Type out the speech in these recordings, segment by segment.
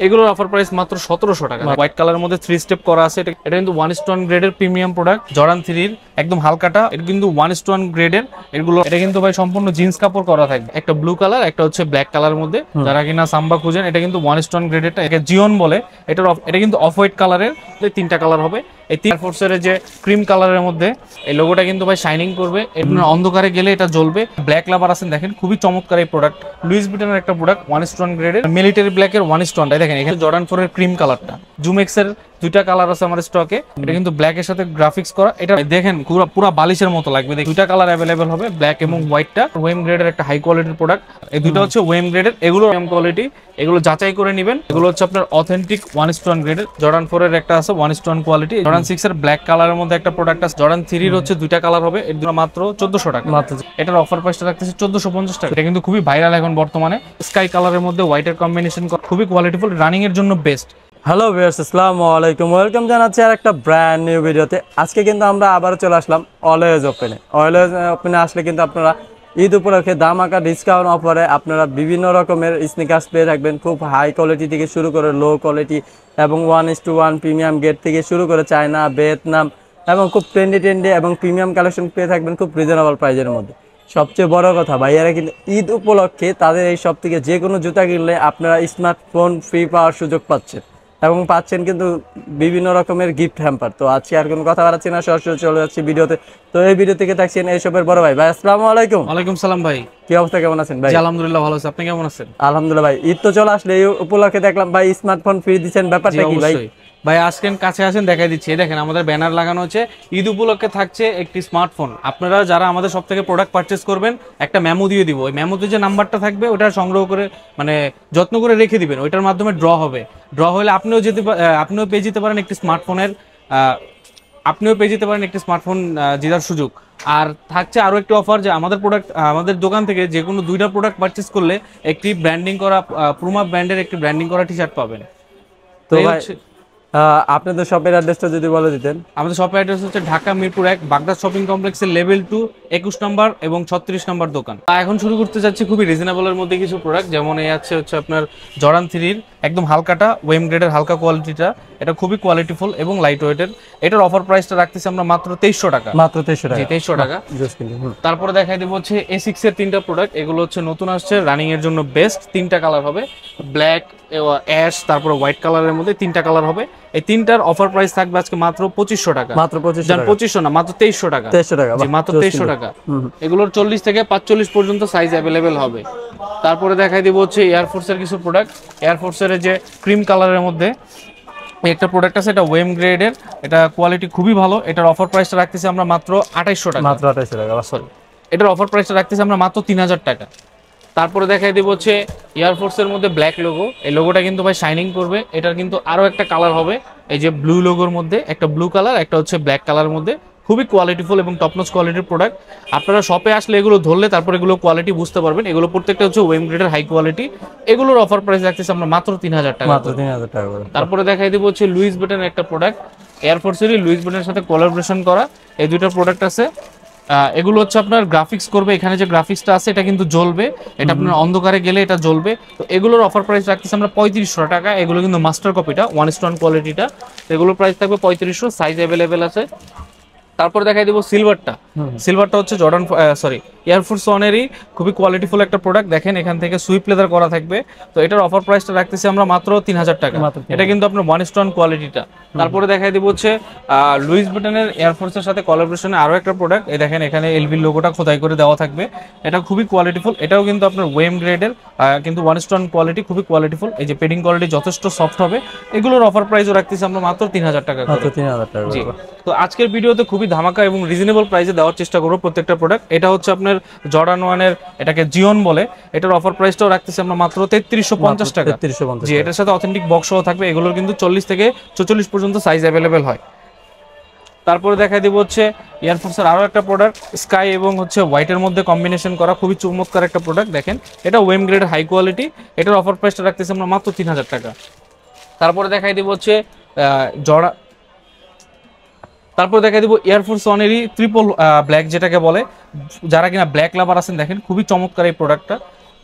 এগুলোর offer price মাত্র 1700 টাকা। হোয়াইট কালারের মধ্যে 3 স্টেপ করা আছে। এটা কিন্তু 1 স্টোন গ্রেডের প্রিমিয়াম প্রোডাক্ট, জর্ডান 3 এর একদম হালকাটা। এটা কিন্তু 1 স্টোন গ্রেডের। এগুলো এটা কিন্তু ভাই সম্পূর্ণ জিন্স কাপড় করা থাকবে। একটা ব্লু কালার, একটা হচ্ছে ব্ল্যাক কালারের মধ্যে। যারা কিনা সাম্বা খুঁজেন, এটা কিন্তু 1 স্টোন গ্রেডেরটা, এটা জিওন বলে। এটা কিন্তু অফ হোয়াইট কালারের, 3টা কালার হবে। এই এয়ার ফোর্সের যে ক্রিম কালারের মধ্যে এই লোগোটা কিন্তু ভাই শাইনিং করবে, অন্ধকারে গেলে এটা জ্বলবে। ব্ল্যাক লাভার আছেন, দেখেন খুবই চমৎকার এই প্রোডাক্ট। লুইস ভিটনের একটা প্রোডাক্ট, 1 স্টোন গ্রেডের মিলিটারি ব্ল্যাকের 1 স্টোনটা দেখেন। এখানে জর্ডান 4 এর ক্রিম কালারটা, জুমেক্স এর 2টা কালার আছে আমার স্টকে। এটা কিন্তু ব্ল্যাক এর সাথে গ্রাফিক্স করা। এটা দেখেন পুরো বালিশের মতো লাগবে। 2টা কালার অ্যাভেলেবেল হবে, ব্ল্যাক এবং হোয়াইটটা। ওয়েম গ্রেডের একটা হাই কোয়ালিটির প্রোডাক্ট। এই দুটো হচ্ছে ওয়েম গ্রেডের, এগুলো এম কোয়ালিটি। এগুলো যাচাই করে নেবেন। এগুলো হচ্ছে আপনার অথেন্টিক 1 স্টোন গ্রেডের। জর্ডান 4 এর একটা আছে 1 স্টোন কোয়ালিটি। জর্ডান 6 এর ব্ল্যাক কালারের মধ্যে একটা প্রোডাক্ট আছে। জর্ডান 3 এর হচ্ছে 2টা কালার হবে। এর দুটো মাত্র 1400 টাকা। এটার অফার প্রাইসটা রাখতেছে 1450 টাকা। এটা কিন্তু খুবই ভাইরাল এখন বর্তমানে। স্কাই কালারের মধ্যে হোয়াইটের কম্বিনেশন, খুবই কোয়ালিটিফুল, রানিং এর জন্য বেস্ট। হ্যালো ভিউয়ার্স, আসসালামু আলাইকুম। ওয়েলকাম জানাচ্ছি আর একটা ব্র্যান্ড নিউ ভিডিওতে। আজকে কিন্তু আমরা আবার চলে আসলাম অলওয়েজ ওপেনে। অলওয়েজ ওপেনে আসলে কিন্তু আপনারা ঈদ উপলক্ষে ধামাকা ডিসকাউন্ট অফারে আপনারা বিভিন্ন রকমের স্নিকার্স পেয়ে থাকবেন। খুব হাই কোয়ালিটি থেকে শুরু করে লো কোয়ালিটি এবং 1:1 প্রিমিয়াম গেট থেকে শুরু করে চায়না, ভিয়েতনাম এবং খুব ট্রেন্ডি এবং প্রিমিয়াম কালেকশন পেয়ে থাকবেন খুব রিজনেবল প্রাইজের মধ্যে। সবচেয়ে বড় কথা, ভাইয়ারা কিন্তু ঈদ উপলক্ষে তাদের এই সব থেকে যে কোনো জুতা কিনলে আপনারা স্মার্টফোন ফ্রি পাওয়ার সুযোগ পাচ্ছেন এবং পাচ্ছেন কিন্তু বিভিন্ন রকমের গিফট হ্যাম্পার। তো আজকে আর কোনো কথা বাড়াচ্ছি না, সরাসরি চলে যাচ্ছি ভিডিওতে। তো এই ভিডিও থেকে থাকছেন এইসবের বড় ভাই। ভাই আসসালামু আলাইকুম। ওয়ালাইকুম সালাম ভাই, কি অবস্থা, কেমন আছেন ভাই? আলহামদুলিল্লাহ ভালো আছি, আপনি কেমন আছেন? আলহামদুলিল্লাহ ভাই। ঈদ তো চলে আসলে, এই উপলক্ষে দেখলাম ভাই স্মার্টফোন ফ্রি দিচ্ছেন, ব্যাপারটা কি ভাই? ভাই আসকেন, কাছে আসেন, দেখাই দিচ্ছি। দেখেন আমাদের ব্যানার লাগানো হচ্ছে, ঈদ উপলক্ষে থাকছে একটি স্মার্টফোন। আপনারা যারা আমাদের সব থেকে প্রোডাক্ট পারচেস করবেন, একটা মেমো দিয়ে দিব। ওই মেমোতে যে নাম্বারটা থাকবে ওটা সংগ্রহ করে মানে যত্ন করে রেখে দিবেন। ওইটার মাধ্যমে ড্র হবে। ড্র হলে আপনিও পেয়ে যেতে পারেন একটি স্মার্টফোন জেতার সুযোগ। আর থাকছে আরো একটি অফার, যে আমাদের দোকান থেকে যে কোনো 2টা প্রোডাক্ট পারচেস করলে একটি ব্র্যান্ডিং করা পুমা ব্র্যান্ডের একটি ব্র্যান্ডিং করা টি শার্ট পাবেন। তো ভাই আপনাদের শপের অ্যাড্রেসটা যদি বলে দিতেন। আমাদের শপের অ্যাড্রেস হচ্ছে ঢাকা মিরপুর 1 বাগদা শপিং কমপ্লেক্সের লেভেল 2 21 নম্বর এবং 36 নম্বর দোকান। এখন শুরু করতে যাচ্ছি খুবই রিজনেবলের মধ্যে কিছু প্রোডাক্ট। যেমন এই হচ্ছে আপনার জর্ডান 3 এর একদম হালকাটা, ওয়েম গ্রেডের হালকা কোয়ালিটিটা। এটা খুবই কোয়ালিটিফুল এবং লাইট ওয়েটের। এটার অফার প্রাইসটা রাখতেছি আমরা মাত্র 2300 টাকা। মাত্র 2300 টাকা? 2300 টাকা। তারপরে দেখাই দেবো হচ্ছে A6 এর 3টা প্রোডাক্ট। এগুলো হচ্ছে নতুন আসছে, রানিং এর জন্য বেস্ট। 3টা কালার হবে, ব্ল্যাক, অ্যাশ, তারপরে হোয়াইট কালারের মধ্যে 3টা কালার হবে। এই 3টার অফার প্রাইস থাকবে আজকে মাত্র 2500 টাকা। মাত্র 2500 না, মাত্র 2300 টাকা। 2300 টাকা, জি মাত্র 2300 টাকা। এগুলোর 40 থেকে 45 পর্যন্ত সাইজ অ্যাভেলেবেল হবে। তারপরে দেখাই দিব হচ্ছে এয়ারফোর্সের কিছু প্রোডাক্ট। এয়ারফোর্সের যে ক্রিম কালারের মধ্যে একটা প্রোডাক্ট আছে, এটা ওয়েম গ্রেডের। এটা কোয়ালিটি খুবই ভালো। এটার অফার প্রাইসটা রাখতেছি আমরা মাত্র 2800 টাকা। মাত্র 2800 টাকা, সরি। এটার অফার প্রাইসটা রাখতেছি আমরা মাত্র 3000 টাকা। তারপরে দেখাই দেবো হচ্ছে এয়ারফোর্সের মধ্যে ব্ল্যাক লোগো। এই লোগোটা কিন্তু ভাই শাইনিং করবে। এটার কিন্তু আরো একটা কালার হবে, এই যে ব্লু লোগোর মধ্যে একটা ব্লু কালার, একটা হচ্ছে ব্ল্যাক কালারের মধ্যে। খুবই কোয়ালিটিফুল এবং টপনচ কোয়ালিটির প্রোডাক্ট। আপনারা শপে আসলে এগুলো ধরলে তারপর এগুলো কোয়ালিটি বুঝতে পারবেন। এগুলো প্রত্যেকটা হচ্ছে ওয়েম গ্রেডের হাই কোয়ালিটি। এগুলোর অফার প্রাইস রাখতেছি আমরা মাত্র 3000 টাকা। মাত্র 3000 টাকা। তারপরে দেখাই দেবো হচ্ছে লুইস ভিটনের একটা প্রোডাক্ট। এয়ারফোর্সেরই লুইস ভিটনের সাথে কোলাবোরেশন করা এই 2টা প্রোডাক্ট আছে। এগুলো হচ্ছে আপনার গ্রাফিক্স করবে। এখানে যে গ্রাফিক্সটা আছে এটা কিন্তু জ্বলবে। এটা আপনার অন্ধকারে গেলে এটা জ্বলবে। তো এগুলোর অফার প্রাইস রাখতেছি আমরা 3500 টাকা। এগুলো কিন্তু মাস্টার কপিটা, 1 স্টোন কোয়ালিটিটা। এগুলোর প্রাইস থাকবে 3500, সাইজ অ্যাভেলেবেল আছে। তারপরে দেখাই দিব সিলভারটা হচ্ছে এয়ারফোর্স 1 এরই খুবই কোয়ালিটিফুল একটা প্রোডাক্ট। দেখেন এখান থেকে সুইপ লেদার করা থাকবে। তো এটার অফার প্রাইসটা রাখতেছি আমরা মাত্র 3000 টাকা। এটা কিন্তু আপনার 1 স্টোন কোয়ালিটিটা। তারপরে দেখাই দিব হচ্ছে লুইস ভিটনের এয়ারফোর্সের সাথে কোলাবোরেশনে আরো একটা প্রোডাক্ট। এই দেখেন এখানে এলভি লোগোটা খোদাই করে দেওয়া থাকবে। এটা খুবই কোয়ালিটিফুল। এটাও কিন্তু আপনার ওয়েম গ্রেডের, কিন্তু 1 স্টোন কোয়ালিটি, খুবই কোয়ালিটিফুল। এই যে পেডিং কোয়ালিটি যথেষ্ট সফট হবে। এগুলোর অফার প্রাইসও রাখতেছি আমরা মাত্র 3000 টাকা। মাত্র 3000 টাকা। জি। তো আজকের ভিডিওতে খুবই ধামাকা এবং রিজনেবল প্রাইসে দেওয়ার চেষ্টা করব প্রত্যেকটা প্রোডাক্ট। এটা হচ্ছে আপনার জর্ডান 1 এর, এটাকে জিওন বলে। এটার অফার প্রাইসটাও রাখতেছি আমরা মাত্র 3350 টাকা। 3350। জি, এটার সাথে অথেন্টিক বক্স সহ থাকবে। এগুলোর কিন্তু 40 থেকে 44 পর্যন্ত সাইজ অ্যাভেলেবেল হয়। তারপরে দেখাই দিব হচ্ছে এয়ারফোর্সের আরো একটা প্রোডাক্ট, স্কাই এবং হচ্ছে হোয়াইটের মধ্যে কম্বিনেশন করা, খুবই চমৎকার একটা প্রোডাক্ট। দেখেন এটা ওয়েম গ্রেড হাই কোয়ালিটি। এটার অফার প্রাইসটা রাখতেছি আমরা মাত্র 3000 টাকা। তারপরে দেখাই দিব হচ্ছে এয়ারফোর্স 1 এরই ট্রিপল ব্ল্যাক, যেটাকে বলে। যারা কিনা ব্ল্যাক লাভার আছেন, দেখেন খুবই চমৎকার এই প্রোডাক্টটা।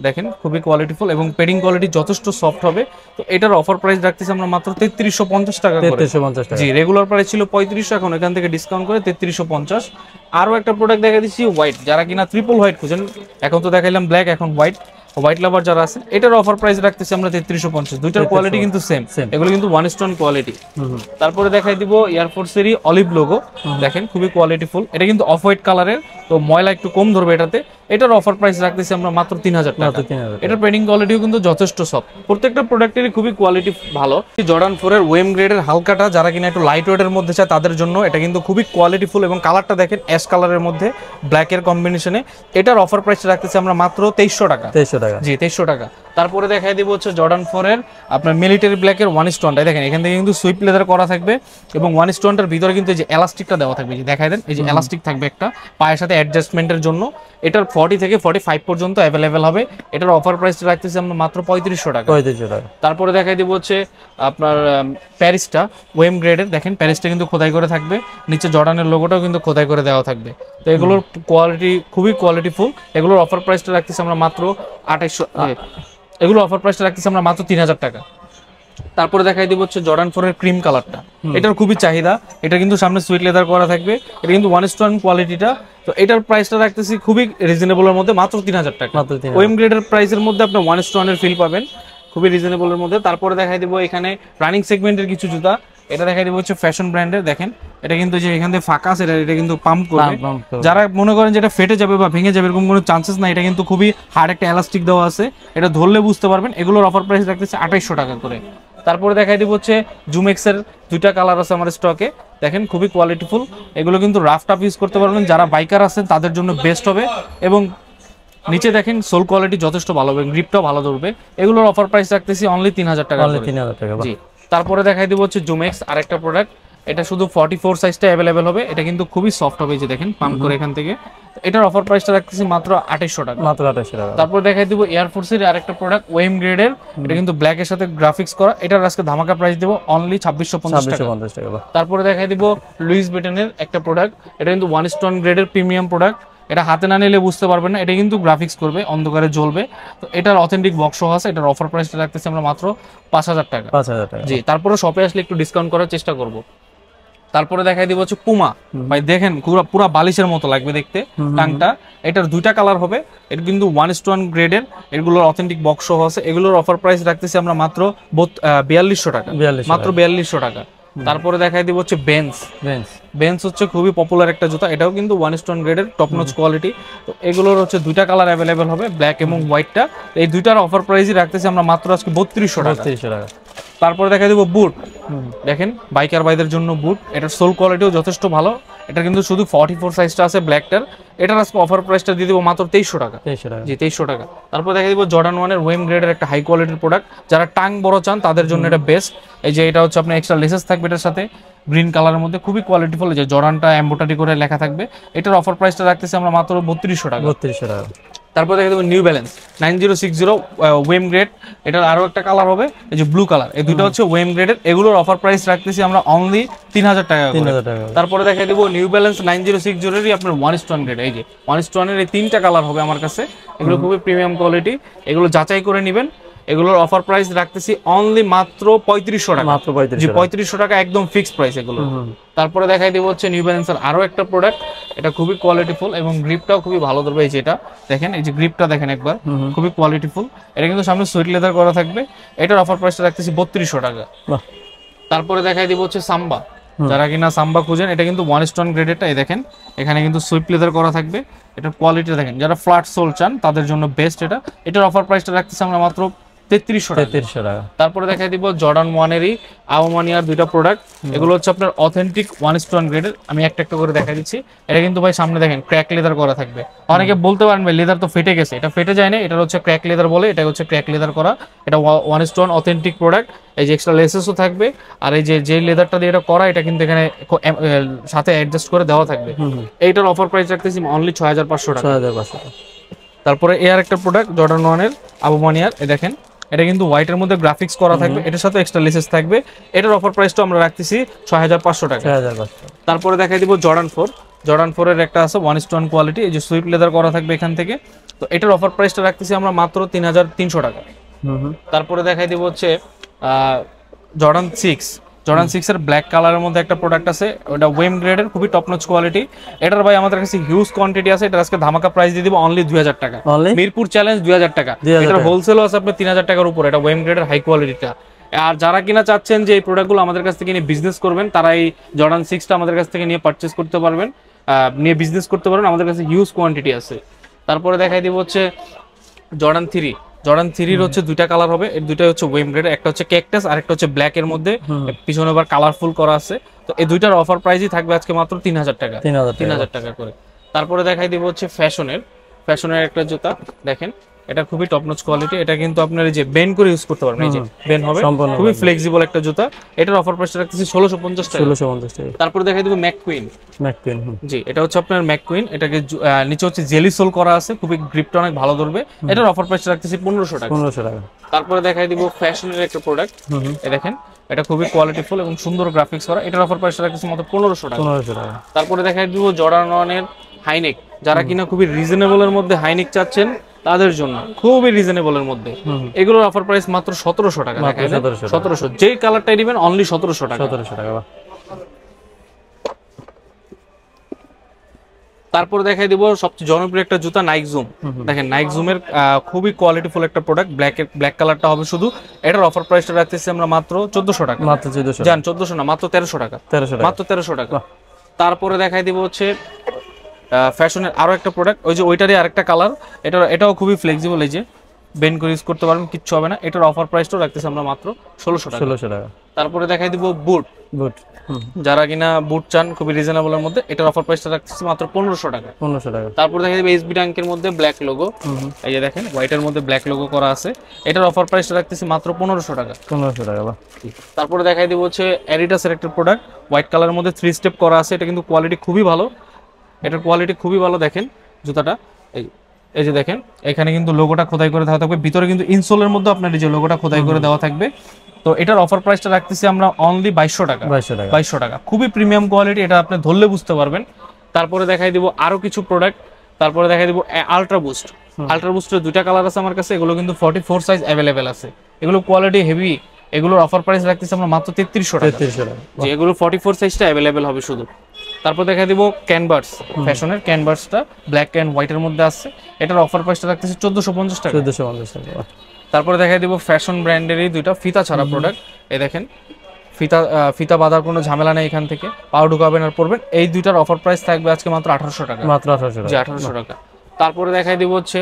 দেখেন খুবই কোয়ালিটিফুল এবং পেডিং কোয়ালিটি যথেষ্ট সফট হবে। তো এটার অফার প্রাইস রাখতেছি আমরা মাত্র 3350 টাকা করে। 3350 টাকা। জি, রেগুলার প্রাইস ছিল 3500, এখন এখান থেকে ডিসকাউন্ট করে 3350। আরো একটা প্রোডাক্ট দেখা দিচ্ছি হোয়াইট, যারা কিনা ট্রিপল হোয়াইট খুঁজেন, এখন তো দেখাইলাম ব্ল্যাক, এখন হোয়াইট লাভার যারা আছেন, এটার অফার প্রাইস রাখতেছি আমরা 3350। দুইটার কোয়ালিটি কিন্তু সেম, এগুলো কিন্তু ওয়ান স্টোন কোয়ালিটি। তারপরে দেখাই দিব এয়ারফোর্সেরই অলিভ লোগো, দেখেন খুবই কোয়ালিটিফুল, এটা কিন্তু অফ হোয়াইট কালারের, তো ময়লা একটু কম ধরবে এটাতে। এটার অফার প্রাইস রাখতেছি আমরা মাত্র 3000 টাকা। এটার পেডিং কোয়ালিটিও কিন্তু যথেষ্ট সফট, প্রত্যেকটা প্রোডাক্টেরই খুবই কোয়ালিটি ভালো। জর্ডান 4 এর ওয়েম গ্রেডের হালকাটা যারা কিনা একটু লাইট ওয়েটের মধ্যে চায় তাদের জন্য এটা কিন্তু খুবই কোয়ালিটিফুল, এবং কালারটা দেখেন অ্যাশ কালারের মধ্যে ব্ল্যাকের কম্বিনেশনে। এটার অফার প্রাইস রাখতেছি আমরা মাত্র 2300 টাকা। 2300 টাকা, জি 2300 টাকা। তারপরে দেখাই দিব হচ্ছে জর্ডান 4 এর আপনার মিলিটারি ব্ল্যাকের ওয়ান স্টোনটা, দেখেন এখান থেকে কিন্তু সুইপ লেদার করা থাকবে, এবং ওয়ান স্টোনটার ভিতরে কিন্তু এই যে এলাস্টিকটা দেওয়া থাকবে, যে দেখাই দেন এই যে এলাস্টিক থাকবে একটা পায়ের সাথে অ্যাডজাস্টমেন্টের জন্য। এটার 40 থেকে 45 পর্যন্ত অ্যাভেলেবেল হবে। এটার অফার প্রাইস রাখতেছি আমরা মাত্র 3500 টাকা। 3500 টাকা। তারপরে দেখাই দিব হচ্ছে আপনার প্যারিসটা ওয়েম গ্রেডের, দেখেন প্যারিসটা কিন্তু খোদাই করে থাকবে, নিচে জর্ডানের লোগোটাও কিন্তু খোদাই করে দেওয়া থাকবে। তো এগুলোর কোয়ালিটি খুবই কোয়ালিটিফুল। এগুলোর অফার প্রাইসটা রাখতেছি আমরা মাত্র 2800, এগুলো অফার প্রাইসটা রাখতেছি আমরা মাত্র 3000 টাকা। তারপরে দেখাই দিব হচ্ছে জর্ডান 4 এর ক্রিম কালারটা, এটার খুবই চাহিদা, এটা কিন্তু সামনে সুইট লেদার করা থাকবে, এটা কিন্তু ওয়ান স্টোন কোয়ালিটিটা। তো এটার প্রাইসটা রাখতেছি খুবই রিজনেবলের মধ্যে, মাত্র 3000 টাকা। ওয়েম গ্রেডের প্রাইসের মধ্যে আপনি ওয়ান স্টোনের ফিল পাবেন, খুবই রিজনেবলের মধ্যে। তারপরে দেখাই দিব এখানে রানিং সেগমেন্টের কিছু জুতা, এটা দেখাই দিব হচ্ছে ফ্যাশন ব্র্যান্ডের, দেখেন এটা কিন্তু যে এখান থেকে ফাঁকা আছে, এটা কিন্তু পাম্প করবে। যারা মনে করেন যে এটা ফেটে যাবে বা ভেঙে যাবে এরকম কোনো চান্সেস নাই, এটা কিন্তু খুবই হার্ড একটা এলাস্টিক দেওয়া আছে, এটা ধরলে বুঝতে পারবেন। এগুলোর অফার প্রাইস রাখতেছে 2800 টাকা করে। তারপরে দেখাই দিব হচ্ছে জুমেক্সের দুইটা কালার আছে আমার স্টকে, দেখেন খুবই কোয়ালিটিফুল, এগুলো কিন্তু রাফ টাফ ইউজ করতে পারবেন, যারা বাইকার আছেন তাদের জন্য বেস্ট হবে। এবং নিচে দেখেন সোল কোয়ালিটি যথেষ্ট ভালো হবে, গ্রিপটাও ভালো ধরবে। এগুলোর অফার প্রাইস রাখতেছি অনলি 3000 টাকা। জি, তারপরে দেখাই দিব হচ্ছে জুমেক্স আরেকটা প্রোডাক্ট, এটা শুধু 44 সাইজটা অ্যাভেলেবেল হবে, এটা কিন্তু খুবই সফট হবে, যে দেখেন পাম্প করে এখান থেকে। এটার অফার প্রাইসটা রাখতেছি মাত্র 2800 টাকা, মাত্র 2800 টাকা। তারপর দেখাই দিব এয়ারফোর্সের আরেকটা প্রোডাক্ট ওয়েম গ্রেডের, এটা কিন্তু ব্ল্যাক এর সাথে গ্রাফিক্স করা, এটার আজকে ধামাকা প্রাইস দেব অনলি 2650 টাকা। তারপরে দেখাই দিব লুইস ভিটনের একটা প্রোডাক্ট, এটা কিন্তু ওয়ান স্টোন গ্রেডের প্রিমিয়াম প্রোডাক্ট, এটা হাতে না নিলে বুঝতে পারবেন না, এটা কিন্তু গ্রাফিক্স করবে, অন্ধকারে জ্বলবে। তো এটার অথেন্টিক বক্স আছে, এটার অফার প্রাইসটা রাখতেছি আমরা মাত্র 5000 টাকা। 5000 টাকা, জি। তারপরে শপে আসলে একটু ডিসকাউন্ট করার চেষ্টা করব। তারপরে দেখাই দিব হচ্ছে পুমা, ভাই দেখেন পুরো বালিশের মতো লাগবে দেখতে টাংটা, এটার দুইটা কালার হবে, এটা কিন্তু ওয়ান স্টোন গ্রেডের, এগুলোর অথেন্টিক বক্স আছে। এগুলোর অফার প্রাইস রাখতেছি আমরা মাত্র 4200 টাকা, মাত্র 4200 টাকা। তারপরে দেখাই দিব হচ্ছে বেঞ্চ হচ্ছে খুবই পপুলার একটা জুতা, এটাও কিন্তু ওয়ান স্টোন গ্রেডের টপ নচ কোয়ালিটি। তো এগুলোর হচ্ছে দুইটা কালার অ্যাভেলেবেল হবে, ব্ল্যাক এবং হোয়াইটটা। এই দুইটার অফার প্রাইসই রাখতেছি আমরা মাত্র আজকে 3200 টাকা। তারপরে দেখাই দিব বুট, দেখেন বাইকার ভাইদের জন্য বুট, এটার সোল কোয়ালিটিও যথেষ্ট ভালো, এটা কিন্তু শুধু 44 সাইজটা আছে ব্ল্যাকটার, এটার আজকে অফার প্রাইসটা দিয়ে দিব মাত্র 2300 টাকা। জি 2300 টাকা। তারপর দেখা দিব জর্ডান 1 এর ওয়েম গ্রেডের একটা হাই কোয়ালিটির প্রোডাক্ট, যারা টাং বড় চান তাদের জন্য এটা বেস্ট। এই যে এটা হচ্ছে আপনার এক্সট্রা লেসেস থাকবে এটার সাথে, গ্রিন কালারের মধ্যে খুবই কোয়ালিটিফুল, যে জর্ডানটা এমব্রয়ডারি করে লেখা থাকবে। এটার অফার প্রাইসটা রাখতেছি আমরা মাত্র 3200 টাকা। 3200 টাকা। তারপর দেখা দেবো নিউ ব্যালেন্স 9060 ওয়েম গ্রেড, এটার আরো একটা কালার হবে এই যে ব্লু কালার, এই দুটো হচ্ছে ওয়েম গ্রেডের, এগুলোর অফার প্রাইস রাখতেছি আমরা অনলি 3000 টাকা। তারপরে দেখা দেবো নিউ ব্যালেন্স 9060 এরই আপনার ওয়ান স্টোন গ্রেড, এই যে ওয়ান স্টোনের এই তিনটা কালার হবে আমার কাছে, এগুলো খুবই প্রিমিয়াম কোয়ালিটি, এগুলো যাচাই করে নেবেন। এগুলোর অফার প্রাইস রাখতেছি অনলি মাত্র 3500 টাকা, মাত্র 3500 টাকা, একদম ফিক্সড প্রাইস এগুলো। তারপরে দেখাই দিব হচ্ছে নিউ ব্যালেন্সের আরো একটা প্রোডাক্ট, এটা খুবই কোয়ালিটিফুল এবং গ্রিপটাও খুবই ভালো ধরবে। এই যে এটা দেখেন, এই যে গ্রিপটা দেখেন একবার, খুবই কোয়ালিটিফুল, এটা কিন্তু সামনে সুইট লেদার করা থাকবে। এটার অফার প্রাইসটা রাখতেছি 3200 টাকা। তারপরে দেখাই দিব হচ্ছে সাম্বা, যারা কিনা সাম্বা খুঁজেন, এটা কিন্তু ওয়ান স্টোন গ্রেডেরটা, এই দেখেন এখানে কিন্তু সুইট লেদার করা থাকবে, এটার কোয়ালিটি দেখেন, যারা ফ্ল্যাট সোল চান তাদের জন্য বেস্ট এটা। এটার অফার প্রাইসটা রাখতেছি আমরা মাত্র 3300 টাকা। তারপরে দেখাই দিব জর্ডান 1 এরই আওমানিয়ার দুইটা প্রোডাক্ট, এগুলো হচ্ছে আপনার অথেন্টিক ওয়ান স্টোন গ্রেডের, আমি একটা একটা করে দেখাই দিচ্ছি। এটা কিন্তু ভাই সামনে দেখেন ক্র্যাক লেদার করা থাকবে, অনেকে বলতে পারেন ভাই লেদার তো ফেটে গেছে, এটা ফেটে যায় না, এটা হচ্ছে ক্র্যাক লেদার বলে, এটা হচ্ছে ক্র্যাক লেদার করা, এটা ওয়ান স্টোন অথেন্টিক প্রোডাক্ট। এই যে এক্সট্রা লেসেসও থাকবে, আর এই যে লেদারটা দিয়ে এটা করা, এটা কিন্তু এখানে সাথে অ্যাডজাস্ট করে দেওয়া থাকবে। এইটার অফার প্রাইস রাখতেছি অনলি 6500 টাকা। তারপরে এর একটা প্রোডাক্ট জর্ডান 1 এর আবুমানিয়ার, এই দেখেন এটা কিন্তু হোয়াইটের মধ্যে গ্রাফিক্স করা থাকবে, এটার সাথে এক্সট্রা লেসেস থাকবে, এটার অফার প্রাইসটা আমরা রাখতেছি 6500 টাকা। তারপরে দেখাই দিব জর্ডান 4 এর একটা আছে ওয়ান স্টোন কোয়ালিটি, এই যে সুইট লেদার করা থাকবে এখান থেকে, তো এটার অফার প্রাইসটা রাখতেছি আমরা মাত্র 3300 টাকা। তারপরে দেখাই দিব হচ্ছে জর্ডান 6 এর ব্ল্যাক কালারের মধ্যে একটা প্রোডাক্ট আছে, ওটা ওয়েম গ্রেডের, খুবই টপ নচ কোয়ালিটি। এটার ভাই আমাদের কাছে হিউজ কোয়ান্টিটি আছে, এটা আজকে ধামাকা প্রাইস দিয়ে দিব অনলি 2000 টাকা। মিরপুর চ্যালেঞ্জ 2000 টাকা। এটার হোলসেলও আছে আপনার 3000 টাকার উপর, এটা ওয়েম গ্রেডের হাই কোয়ালিটিটা। আর যারা কিনা চাচ্ছেন যে এই প্রোডাক্টগুলো আমাদের কাছ থেকে নিয়ে বিজনেস করবেন, তারা এই জর্ডান 6টা আমাদের কাছ থেকে নিয়ে পারচেজ করতে পারবেন, নিয়ে বিজনেস করতে পারবেন, আমাদের কাছে হিউজ কোয়ান্টিটি আছে। তারপরে দেখাই দিব হচ্ছে জর্ডান 3 হচ্ছে দুইটা কালার হবে, এর দুইটা হচ্ছে ওয়েম গ্রেড, একটা হচ্ছে ক্যাকটাস আর একটা হচ্ছে ব্ল্যাক এর মধ্যে, পিছনে আবার কালারফুল করা আছে। তো এই দুইটার অফার প্রাইসই থাকবে আজকে মাত্র 3000 টাকা, 3000 টাকা করে। তারপরে দেখাই দিব হচ্ছে ফ্যাশনের একটা জুতা, দেখেন এটা খুবই টপ নচ কোয়ালিটি, এটা কিন্তু আপনার এই যে বেন্ড করে ইউজ করতে পারবেন, এই যে বেন্ড হবে, খুবই ফ্লেক্সিবল একটা জুতা। এটার অফার প্রাইসটা রাখতেছি 1650 টাকা। তারপরে দেখাই দিব ম্যাককুইন, জি এটা হচ্ছে আপনার ম্যাককুইন, এটাকে নিচে হচ্ছে জেলি সোল করা আছে, খুবই গ্রিপটা অনেক ভালো ধরবে। এটার অফার প্রাইসটা রাখতেছি 1500 টাকা। তারপরে দেখাই দিব ফ্যাশনের একটা প্রোডাক্ট, এই দেখেন এটা খুবই কোয়ালিটিফুল এবং সুন্দর গ্রাফিক্স করা, এটার অফার প্রাইসটা রাখতেছি মাত্র 1500 টাকা। তারপরে দেখাই দিব জর্ডান 1 এর হাইনেক, যারা কিনা খুবই রিজনেবলের মধ্যে হাইনেক চাচ্ছেন তাদের জন্য, খুবই রিজনেবলের মধ্যে। এগুলোর অফার প্রাইস মাত্র 1700 টাকা। 1700, যেই কালারটাই নেবেন অনলি 1700 টাকা। তারপর দেখাই দিব সবচেয়ে জনপ্রিয় একটা জুতা নাইক জুম, দেখেন নাইক জুমের খুবই কোয়ালিটিফুল একটা প্রোডাক্ট, ব্ল্যাক কালারটা হবে শুধু। এটার অফার প্রাইসটা রাখতেছি আমরা মাত্র 1400 টাকা। জান 1400 না, মাত্র 1300 টাকা, মাত্র 1300 টাকা। তারপরে দেখাই দিব হচ্ছে ফ্যাশনের আরো একটা প্রোডাক্ট, ওই যে ওইটারই আরেকটা কালার, এটাও খুবই ফ্লেক্সিবল, এই যে বেন্ড করে ইউজ করতে পারবেন, কিচ্ছু হবে না। এটার অফার প্রাইসটাও রাখতেছি আমরা মাত্র 1600 টাকা। তারপরে দেখাই দিব বুট, যারা কিনা বুট চান খুবই রিজনেবলের মধ্যে, এটার অফার প্রাইসটা রাখতেছি মাত্র 1500 টাকা। তারপর দেখাই দিব এসবি ট্যাঙ্কের মধ্যে ব্ল্যাক লোগো, এই যে দেখেন হোয়াইটের মধ্যে ব্ল্যাক লোগো করা আছে, এটার অফার প্রাইসটা রাখতেছি মাত্র 1500 টাকা। তারপরে দেখাই দিব হচ্ছে অ্যাডিডাসের একটা প্রোডাক্ট, হোয়াইট কালারের মধ্যে 3 স্টেপ করা আছে, এটা কিন্তু কোয়ালিটি খুবই ভালো, এটার কোয়ালিটি খুবই ভালো। দেখেন জুতাটা, এই যে দেখেন এখানে কিন্তু লোগোটা খোদাই করে দেওয়া থাকবে, ভিতরে কিন্তু ইনসোলের মধ্যে আপনার এই যে লোগোটা খোদাই করে দেওয়া থাকবে। তো এটার অফার প্রাইসটা রাখতেছি আমরা অনলি 2200 টাকা। 2200 টাকা, খুবই প্রিমিয়াম কোয়ালিটি, এটা আপনি ধরলে বুঝতে পারবেন। তারপরে দেখাই দিব আরো কিছু প্রোডাক্ট, তারপরে দেখাই দিব আলট্রা বুস্টের দুইটা কালার আছে আমার কাছে, এগুলো কিন্তু 44 সাইজ অ্যাভেলেবেল আছে, এগুলো কোয়ালিটি হেভি। এগুলোর অফার প্রাইস রাখতেছি আমরা মাত্র 3300 টাকা, যে এগুলো 44 সাইজটা অ্যাভেলেবেল হবে শুধু। তারপর দেখাই দিব ক্যানভাস, ফ্যাশনের ক্যানভাসটা ব্ল্যাক এন্ড হোয়াইটের মধ্যে আছে, এটার অফার প্রাইসটা রাখতেছি 1450 টাকা। তারপরে দেখাই দিব ফ্যাশন ব্র্যান্ডেরই দুইটা ফিতা ছাড়া প্রোডাক্ট, এই দেখেন ফিতা বাঁধার কোনো ঝামেলা নেই, এখান থেকে পাও ঢুকাবেন আর পরবেন। এই দুইটার অফার প্রাইস থাকবে আজকে মাত্র 1800 টাকা, মাত্র 1800 টাকা। তারপরে দেখাই দিব হচ্ছে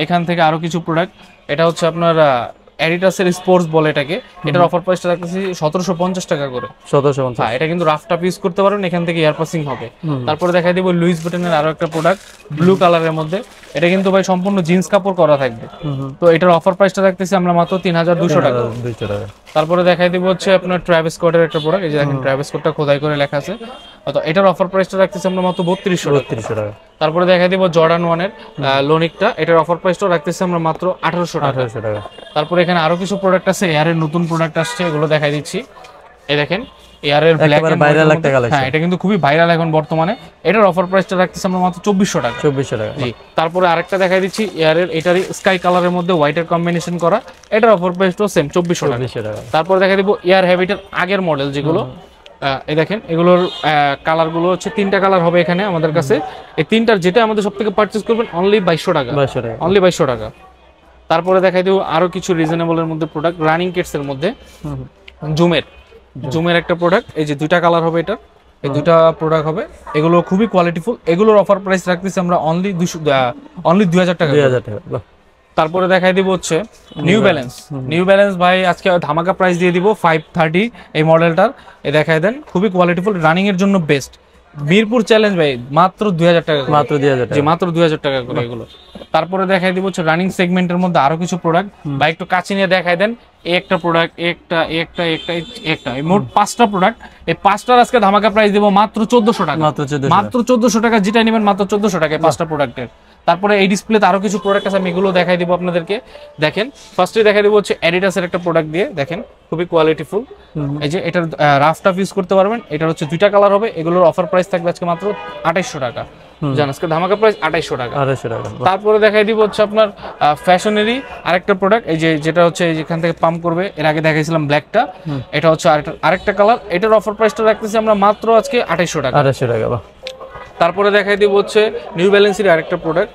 এখান থেকে আরো কিছু প্রোডাক্ট, এটা হচ্ছে আপনার অ্যাডিডাসের স্পোর্টস বলে এটাকে, এটার অফার প্রাইসটা রাখতেছি 1750 টাকা করে। 1750, হ্যাঁ এটা কিন্তু রাফ টাফ ইউজ করতে পারবেন, এখান থেকে এয়ার পাসিং হবে। তারপরে দেখাই দিব লুইস ভিটনের আরো একটা প্রোডাক্ট ব্লু কালারের মধ্যে, এটা কিন্তু ভাই সম্পূর্ণ জিন্স কাপড় করা থাকবে। তো এটার অফার প্রাইসটা রাখতেছি আমরা মাত্র 3200 টাকা। তারপরে দেখাই দিব হচ্ছে আপনার ট্রাভিস স্কটের একটা প্রোডাক্ট, এই যে দেখেন ট্রাভিস স্কটটা খোদাই করে লেখা আছে, তো এটার অফার প্রাইসটা রাখতেছি আমরা মাত্র 3200 টাকা। তারপরে দেখাই দিব জর্ডান 1 এর লোনিকটা, এটার অফার প্রাইসটা রাখতেছি আমরা মাত্র 1800 টাকা। তারপরে এখানে আরো কিছু প্রোডাক্ট আছে, এয়ারের নতুন প্রোডাক্ট আসছে, এগুলো দেখাই দিচ্ছি। এই দেখেন এয়ারের ব্ল্যাক এন্ড ভাইরাল একটা কালেকশন, হ্যাঁ এটা কিন্তু খুবই ভাইরাল এখন বর্তমানে, এটার অফার প্রাইসটা রাখতেছি আমরা মাত্র 2400 টাকা। 2400 টাকা, জি। তারপরে আরেকটা দেখাই দিচ্ছি এয়ারের, এটারই স্কাই কালারের মধ্যে হোয়াইটের কম্বিনেশন করা, এটার অফার প্রাইসটাও সেম 2400 টাকা। তারপরে দেখাই দিব এয়ার হ্যাবিটের আগের মডেল যেগুলো, এই দেখেন এগুলোর কালার গুলো হচ্ছে 3টা কালার হবে এখানে আমাদের কাছে, এই 3টার যেটা আমাদের সবথেকে পারচেজ করবেন অনলি 2200 টাকা, অনলি 2200 টাকা। তারপরে দেখাই দিব আরো কিছু রিজনেবলের মধ্যে প্রোডাক্ট, রানিং কিটস এর মধ্যে জুমের একটা প্রোডাক্ট, এই যে দুইটা কালার হবে, এটা এই দুইটা প্রোডাক্ট হবে, এগুলো খুবই কোয়ালিটিফুল, এগুলোর অফার প্রাইস রাখতেছি আমরা অনলি 2000 টাকা। তারপরে দেখাই দিব হচ্ছে নিউ ব্যালেন্স ভাই আজকে ধামাকা প্রাইস দিয়ে দিব 530 এই মডেলটার, এই দেখাই দেন, খুবই কোয়ালিটিফুল, রানিং এর জন্য বেস্ট। মিরপুর চ্যালেঞ্জ ভাই মাত্র 2000 টাকা, মাত্র 2000 টাকা, মাত্র 2000 টাকা করে এগুলো। তারপরে দেখাই দিব হচ্ছে রানিং সেগমেন্টের মধ্যে আরো কিছু প্রোডাক্ট, ভাই একটু কাছে নিয়ে দেখাই দেন, একটা প্রোডাক্ট একটা এই মোট 5টা প্রোডাক্ট, এই 5টার আজকে ধামাকা প্রাইস দেব মাত্র 1400 টাকা, মাত্র 1400 টাকা, যেটা নেবেন মাত্র 1400 টাকা 5টা প্রোডাক্টের। তারপরে এই ডিসপ্লেতে আরো কিছু প্রোডাক্ট আছে, আমি এগুলো দেখাই দিব আপনাদেরকে। দেখেন ফার্স্টে দেখাই দিব হচ্ছে অ্যাডিডাসের একটা প্রোডাক্ট দিয়ে, দেখেন খুবই কোয়ালিটিফুল, এই যে এটার রাফ টাফ ইউজ করতে পারবেন, এটার হচ্ছে দুইটা কালার হবে, এগুলোর অফার প্রাইস থাকবে আজকে মাত্র 2800 টাকা। জান আজকে ধামাকা প্রাইস 2800 টাকা। 2800 টাকা। তারপরে দেখাই দিব হচ্ছে আপনার ফ্যাশনেরই আরেকটা প্রোডাক্ট, এই যেটা হচ্ছে যেখান থেকে পাম্প করবে, এর আগে দেখাইছিলাম ব্ল্যাকটা, এটা হচ্ছে আরেকটা কালার। এটার অফার প্রাইসটা রাখতেছি আমরা মাত্র আজকে 2800 টাকা। 2800 টাকা। তারপরে দেখাই দিব হচ্ছে নিউ ব্যালেন্সের আরেকটা প্রোডাক্ট,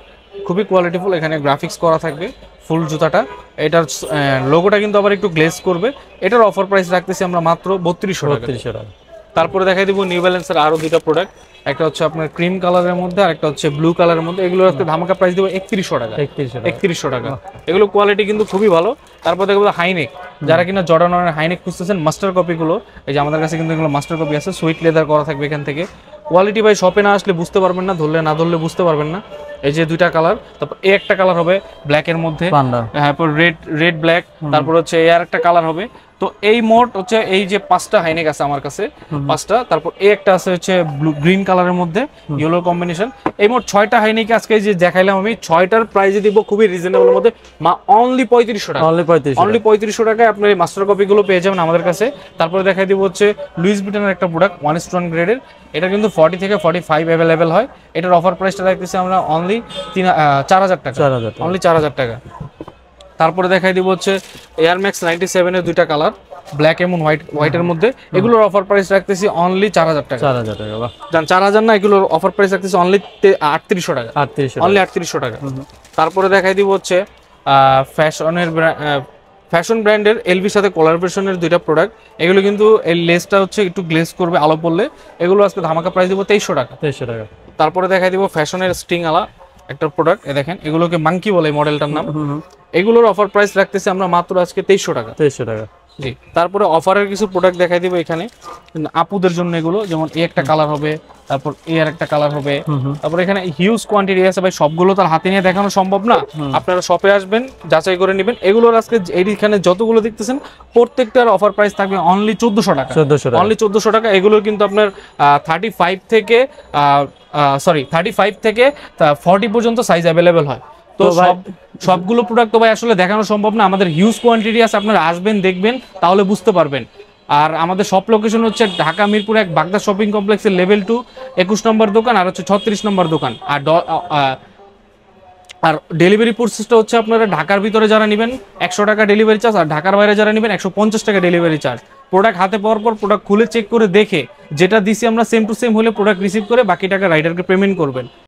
খুবই কোয়ালিটিফুল, এখানে গ্রাফিক্স করা থাকবে ফুল জুতাটা, এটার লোগোটা কিন্তু আবার একটু গ্লেজ করবে। এটার অফার প্রাইস রাখতেছি আমরা মাত্র 3200 টাকা। তারপরে দেখাই দিব নিউ ব্যালেন্সের আরো দুইটা প্রোডাক্ট, একটা হচ্ছে আপনার ক্রিম কালারের মধ্যে আর একটা হচ্ছে ব্লু কালারের মধ্যে, এগুলো আজকে ধামাকা প্রাইস দিব 3100 টাকা। 3100 টাকা। এগুলো কোয়ালিটি কিন্তু খুবই ভালো। তারপর দেখবো হাইনেক, যারা কিনা জর্ডান হাইনেক খুঁজতেছেন, মাস্টার কপিগুলো, এই যে আমাদের কাছে কিন্তু এগুলো মাস্টার কপি আছে, সুইট লেদার করা থাকবে এখান থেকে। কোয়ালিটি ভাই শপে না আসলে বুঝতে পারবেন না, ধরলে না ধরলে বুঝতে পারবেন না। এই যে দুইটা কালার, তারপর এই একটা কালার হবে ব্ল্যাকের মধ্যে, তারপর রেড ব্ল্যাক, তারপর হচ্ছে এই আর একটা কালার হবে। তো এই মোট হচ্ছে এই যে 5টা হাইনেক আছে আমার কাছে, 5টা। তারপর এই একটা আছে হচ্ছে ব্লু গ্রিন কালারের মধ্যে ইয়েলো কম্বিনেশন। এই মোট 6টা হাইনেক আজকে যে দেখাইলাম আমি, 6টার প্রাইসে দিব খুবই রিজনেবলের মধ্যে, অনলি 3500 টাকা। অনলি 3500 টাকায় আপনি এই মাস্টার কপিগুলো পেয়ে যাবেন আমাদের কাছে। তারপরে দেখাই দিব হচ্ছে লুইস ভিটনের একটা প্রোডাক্ট 1:1 গ্রেডের, এটা কিন্তু 40 থেকে 45 অ্যাভেলেবেল হয়। এটার অফার প্রাইসটা রাখতেছি আমরা অনলি 4000 টাকা। অনলি 4000 টাকা। তারপরে দেখাই দিব হচ্ছে এয়ার ম্যাক্স 97 এর দুইটা কালার, ব্ল্যাক এবং হোয়াইটের মধ্যে, এগুলোর অফার প্রাইস রাখতেছি অনলি 4000 টাকা। 4000 টাকা। জান 4000 না, এগুলোর অফার প্রাইস রাখতেছি অনলি 3800 টাকা। অনলি 3800 টাকা। তারপরে দেখাই দিব হচ্ছে ফ্যাশন ব্র্যান্ডের এলভির সাথে কোলাবোরেশনের দুইটা প্রোডাক্ট, এগুলো কিন্তু এই লেসটা হচ্ছে একটু গ্লেজ করবে আলো পড়লে, এগুলো আজকে ধামাকা প্রাইস দিব 2300 টাকা। 2300 টাকা। তারপরে দেখাই দিব ফ্যাশনের স্ট্রিং আলা একটা প্রোডাক্ট, এই দেখেন, এগুলোকে মাঙ্কি বলে এই মডেলটার নাম। এগুলোর অফার প্রাইস রাখতেছি আমরা মাত্র আজকে 2300 টাকা। 2300 টাকা। জি। তারপরে অফারের কিছু প্রোডাক্ট দেখাই দিব এখানে আপুদের জন্য, এগুলো যেমন এই একটা কালার হবে, তারপর এই আর একটা কালার হবে, তারপর এখানে হিউজ কোয়ান্টিটি আছে ভাই, সবগুলো তার হাতে নিয়ে দেখানো সম্ভব না, আপনারা শপে আসবেন যাচাই করে নেবেন। এগুলোর আজকে এইখানে যতগুলো দেখতেছেন প্রত্যেকটার অফার প্রাইস থাকবে অনলি 1400 টাকা। অনলি 1400 টাকা। এগুলোর কিন্তু আপনার 35 থেকে 40 পর্যন্ত সাইজ অ্যাভেলেবেল হয়। তো সবগুলো প্রোডাক্ট তো ভাই আসলে দেখানো সম্ভব না, আমাদের হিউজ কোয়ান্টিটি আছে, আপনারা আসবেন দেখবেন তাহলে বুঝতে পারবেন। আর আমাদের শপ লোকেশন হচ্ছে ঢাকা মিরপুর 1 বাগদা শপিং কমপ্লেক্সের লেভেল 2 21 নম্বর দোকান, আর হচ্ছে 36 নম্বর দোকান। আর ডেলিভারি প্রসেসটা হচ্ছে আপনারা ঢাকার ভিতরে যারা নেবেন 100 টাকা ডেলিভারি চার্জ, আর ঢাকার বাইরে যারা নেবেন 150 টাকা ডেলিভারি চার্জ। প্রোডাক্ট হাতে পাওয়ার পর প্রোডাক্ট খুলে চেক করে দেখে যেটা দিছি আমরা সেম টু সেম হলে প্রোডাক্ট রিসিভ করে বাকি টাকা রাইডারকে পেমেন্ট করবেন।